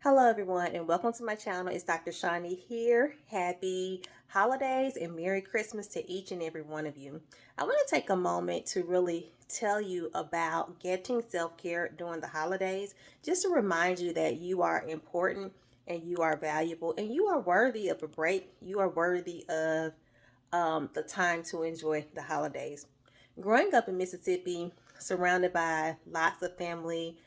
Hello, everyone, and welcome to my channel. It's Dr. Shani here. Happy holidays and Merry Christmas to each and every one of you. I want to take a moment to really tell you about getting self-care during the holidays, just to remind you that you are important and you are valuable and you are worthy of a break. You are worthy of the time to enjoy the holidays. Growing up in Mississippi, surrounded by lots of family,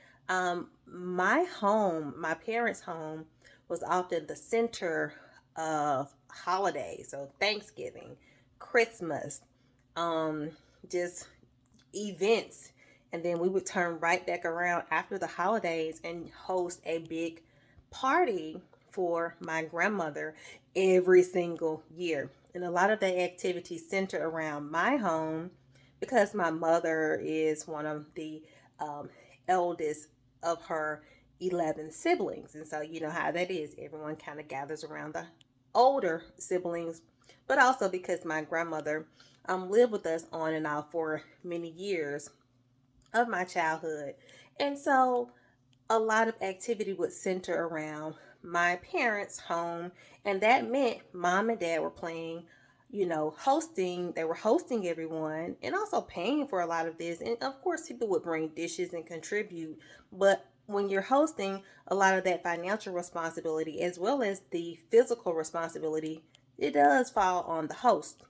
my home, my parents' home, was often the center of holidays. So Thanksgiving, Christmas, um, just events. And then we would turn right back around after the holidays and host a big party for my grandmother every single year. And a lot of the activities center around my home because my mother is one of the um, eldest of her 11 siblings. And so, you know how that is. Everyone kind of gathers around the older siblings, but also because my grandmother lived with us on and off for many years of my childhood. And so a lot of activity would center around my parents' home, and that meant mom and dad were playing, hosting. They were hosting everyone and also paying for a lot of this. And of course, people would bring dishes and contribute, but when you're hosting, a lot of that financial responsibility as well as the physical responsibility, it does fall on the host.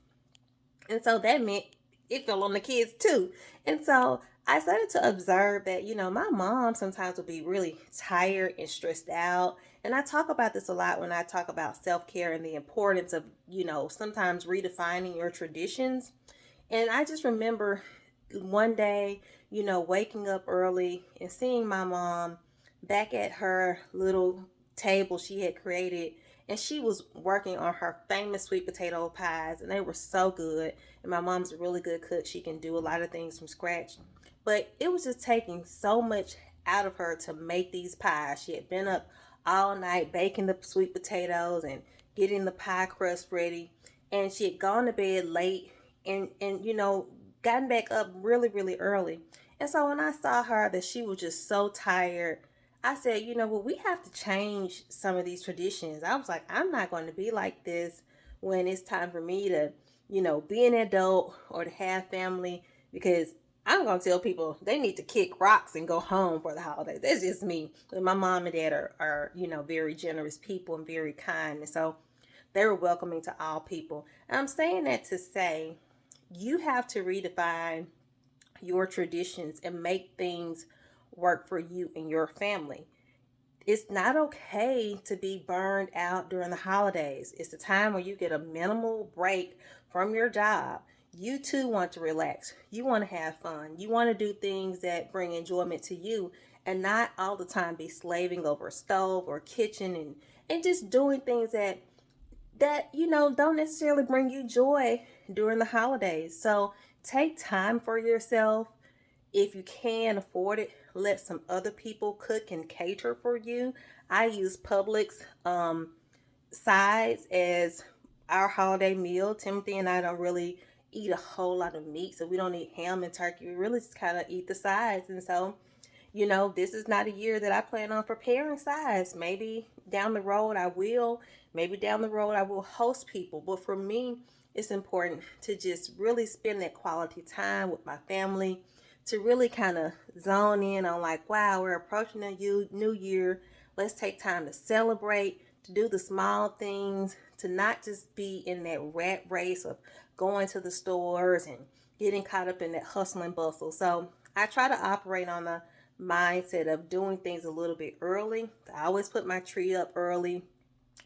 And so that meant it fell on the kids too. And so I started to observe that, my mom sometimes would be really tired and stressed out. And I talk about this a lot when I talk about self care and the importance of, sometimes redefining your traditions. And I just remember one day, waking up early and seeing my mom back at her little table she had created. And she was working on her famous sweet potato pies, and they were so good. And my mom's a really good cook. She can do a lot of things from scratch. But it was just taking so much out of her to make these pies. She had been up all night baking the sweet potatoes and getting the pie crust ready. And she had gone to bed late and gotten back up really, really early. And so when I saw her that she was just so tired, I said, well, we have to change some of these traditions. I was like, I'm not going to be like this when it's time for me to, be an adult or to have family, because I'm going to tell people they need to kick rocks and go home for the holidays. That's just me. My mom and dad are very generous people and very kind. And so they were welcoming to all people. And I'm saying that to say you have to redefine your traditions and make things work for you and your family. It's not okay to be burned out during the holidays. It's a time where you get a minimal break from your job. You too want to relax. You want to have fun. You want to do things that bring enjoyment to you and not all the time be slaving over a stove or kitchen and just doing things that don't necessarily bring you joy during the holidays. So take time for yourself. If you can afford it, let some other people cook and cater for you. I use Publix sides as our holiday meal. Timothy and I don't really eat a whole lot of meat, so we don't eat ham and turkey. We really just kind of eat the sides. And so, this is not a year that I plan on preparing sides. Maybe down the road I will. Maybe down the road I will host people. But for me, it's important to just really spend that quality time with my family, to really kind of zone in on like, wow, we're approaching a new year. Let's take time to celebrate, to do the small things, to not just be in that rat race of going to the stores and getting caught up in that hustle and bustle. So I try to operate on the mindset of doing things a little bit early. I always put my tree up early.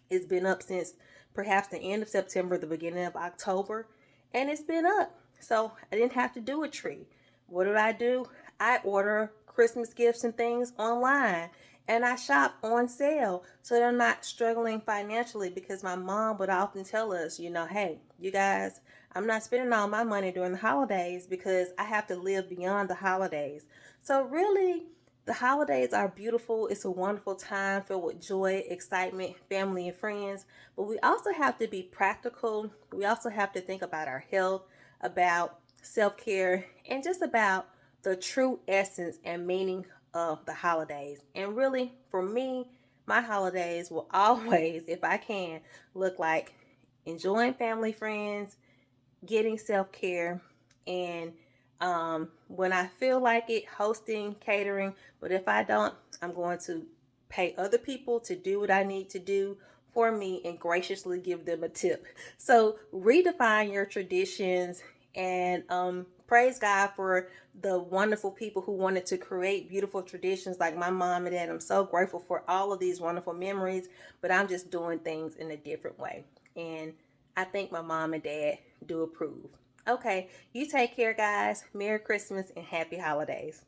It's been up since perhaps the end of September, the beginning of October, and it's been up. So I didn't have to do a tree. What did I do? I order Christmas gifts and things online, and I shop on sale so that I'm not struggling financially, because my mom would often tell us, hey, you guys, I'm not spending all my money during the holidays because I have to live beyond the holidays. So really, the holidays are beautiful. It's a wonderful time filled with joy, excitement, family, and friends. But we also have to be practical. We also have to think about our health, about self care, and just about the true essence and meaning of the holidays. And really, for me, my holidays will always, if I can, look like enjoying family, friends, getting self-care, and when I feel like it, hosting, catering. But if I don't, I'm going to pay other people to do what I need to do for me and graciously give them a tip. So redefine your traditions, and praise God for the wonderful people who wanted to create beautiful traditions like my mom and dad. I'm so grateful for all of these wonderful memories, but I'm just doing things in a different way. And I think my mom and dad do approve. Okay, you take care, guys. Merry Christmas and happy holidays.